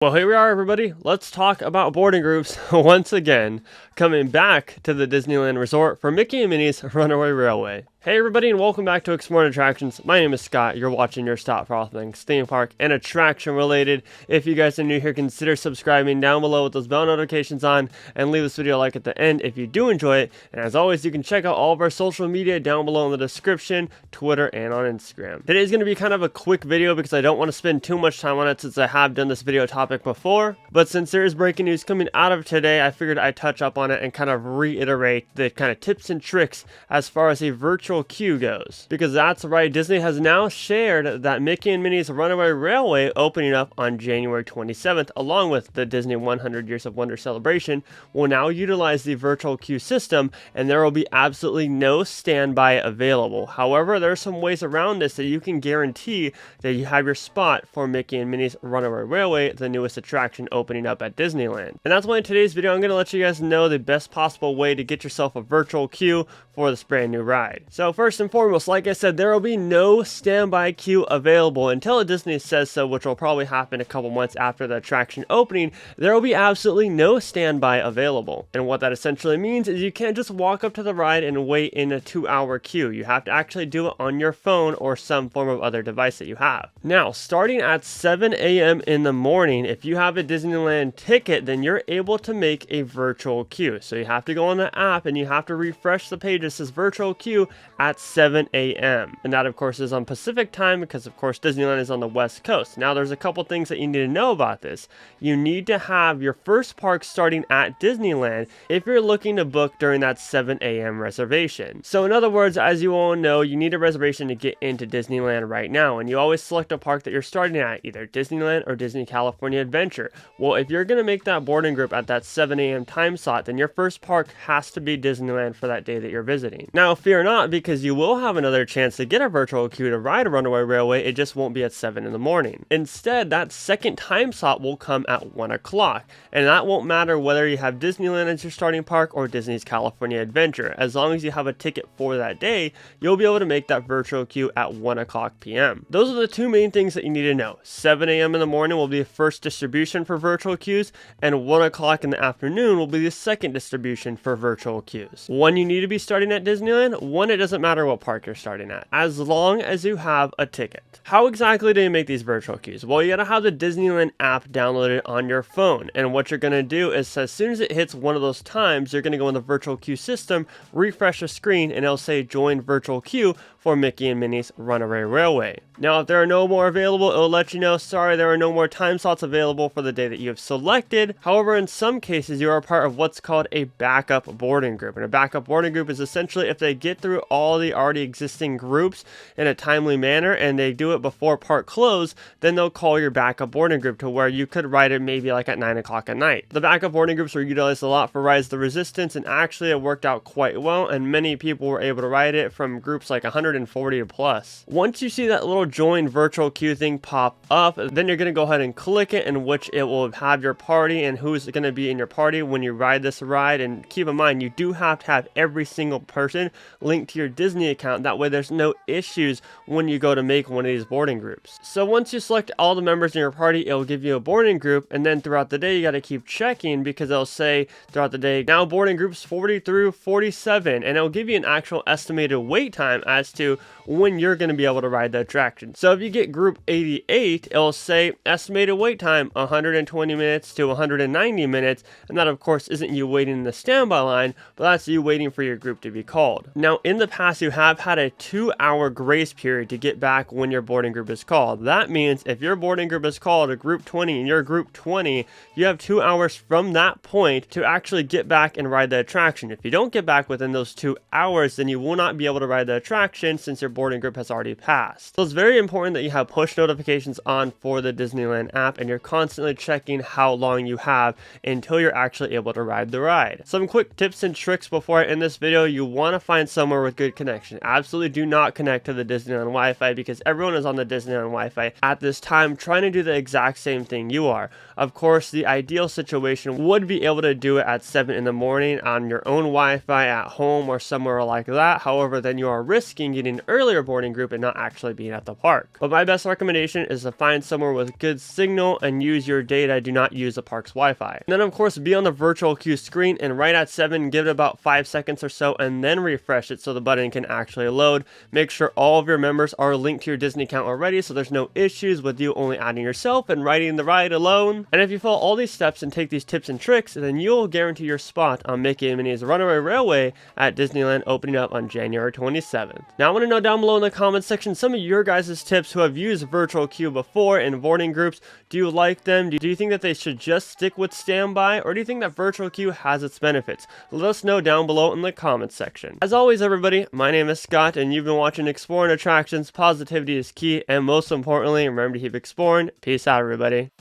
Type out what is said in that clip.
Well, here we are, everybody. Let's talk about boarding groups once again, coming back to the Disneyland Resort for Mickey and Minnie's Runaway Railway. Hey everybody, and welcome back to Exploring Attractions. My name is Scott. You're watching your stop for all things theme park and attraction related. If you guys are new here, consider subscribing down below with those bell notifications on, and leave this video a like at the end if you do enjoy it. And as always, you can check out all of our social media down below in the description, Twitter, and on Instagram. Today's going to be kind of a quick video because I don't want to spend too much time on it since I have done this video topic before. But since there is breaking news coming out of today, I figured I'd touch up on it and kind of reiterate the kind of tips and tricks as far as a virtual queue goes. Because that's right, Disney has now shared that Mickey and Minnie's Runaway Railway opening up on January 27th, along with the Disney 100 Years of Wonder celebration, will now utilize the virtual queue system, and there will be absolutely no standby available. However, there are some ways around this that you can guarantee that you have your spot for Mickey and Minnie's Runaway Railway, the newest attraction opening up at Disneyland. And that's why in today's video I'm going to let you guys know the best possible way to get yourself a virtual queue for this brand new ride. So first and foremost, like I said, there will be no standby queue available until Disney says so, which will probably happen a couple months after the attraction opening. There will be absolutely no standby available. And what that essentially means is you can't just walk up to the ride and wait in a 2-hour queue. You have to actually do it on your phone or some form of other device that you have. Now, starting at 7 a.m. in the morning, if you have a Disneyland ticket, then you're able to make a virtual queue. So you have to go on the app and you have to refresh the page that says virtual queue at 7 a.m. And that of course is on Pacific time because of course Disneyland is on the West Coast. Now there's a couple things that you need to know about this. You need to have your first park starting at Disneyland if you're looking to book during that 7 a.m. reservation. So in other words, as you all know, you need a reservation to get into Disneyland right now, and you always select a park that you're starting at, either Disneyland or Disney California Adventure. Well, if you're going to make that boarding group at that 7 a.m. time slot, then your first park has to be Disneyland for that day that you're visiting. Now fear not, because you will have another chance to get a virtual queue to ride a Runaway Railway. It just won't be at 7 in the morning. Instead, that second time slot will come at 1 o'clock, and that won't matter whether you have Disneyland as your starting park or Disney's California Adventure. As long as you have a ticket for that day, you'll be able to make that virtual queue at 1 o'clock p.m. Those are the two main things that you need to know. 7 a.m. in the morning will be the first distribution for virtual queues, and 1 o'clock in the afternoon will be the second distribution for virtual queues. One, you need to be starting at Disneyland. One, it doesn't matter what park you're starting at, as long as you have a ticket. How exactly do you make these virtual queues? Well, you gotta have the Disneyland app downloaded on your phone, and what you're gonna do is as soon as it hits one of those times, you're gonna go in the virtual queue system, refresh the screen, and it'll say join virtual queue for Mickey and Minnie's Runaway Railway. Now, if there are no more available, it'll let you know, sorry, there are no more time slots available for the day that you have selected. However, in some cases, you are part of what's called a backup boarding group. And a backup boarding group is essentially if they get through all the already existing groups in a timely manner and they do it before park close, then they'll call your backup boarding group to where you could ride it maybe like at 9 o'clock at night. The backup boarding groups were utilized a lot for Rise of the Resistance, and actually it worked out quite well, and many people were able to ride it from groups like 140 plus. Once you see that little join virtual queue thing pop up, then you're going to go ahead and click it, in which it will have your party and who's going to be in your party when you ride this ride. And keep in mind, you do have to have every single person linked to your Disney account. That way there's no issues when you go to make one of these boarding groups. So once you select all the members in your party, it will give you a boarding group, and then throughout the day you got to keep checking, because it'll say throughout the day, now boarding groups 40 through 47, and it'll give you an actual estimated wait time as to when you're going to be able to ride the attraction. So if you get group 88, it'll say estimated wait time 120 minutes to 190 minutes, and that of course isn't you waiting in the standby line, but that's you waiting for your group to be called. Now in the past, you have had a 2-hour grace period to get back when your boarding group is called. That means if your boarding group is called a group 20 and you're group 20, you have 2 hours from that point to actually get back and ride the attraction. If you don't get back within those 2 hours, then you will not be able to ride the attraction since your boarding group has already passed. So it's very important that you have push notifications on for the Disneyland app, and you're constantly checking how long you have until you're actually able to ride the ride. Some quick tips and tricks before I end this video. You want to find somewhere with good good connection. Absolutely do not connect to the Disneyland Wi-Fi because everyone is on the Disneyland Wi-Fi at this time trying to do the exact same thing you are. Of course, the ideal situation would be able to do it at 7 in the morning on your own Wi-Fi at home or somewhere like that. However, then you are risking getting an earlier boarding group and not actually being at the park. But my best recommendation is to find somewhere with good signal and use your data. Do not use the park's Wi-Fi. And then of course be on the virtual queue screen and right at 7 give it about 5 seconds or so and then refresh it so the button can actually load. Make sure all of your members are linked to your Disney account already so there's no issues with you only adding yourself and riding the ride alone. And if you follow all these steps and take these tips and tricks, then you'll guarantee your spot on Mickey and Minnie's Runaway Railway at Disneyland opening up on January 27th. Now I want to know down below in the comments section some of your guys' tips who have used virtual queue before in boarding groups. Do you like them? Do you think that they should just stick with standby, or do you think that virtual queue has its benefits? Let us know down below in the comments section. As always everybody, my name is Scott and you've been watching Exploring Attractions. Positivity is key, and most importantly, remember to keep exploring. Peace out everybody.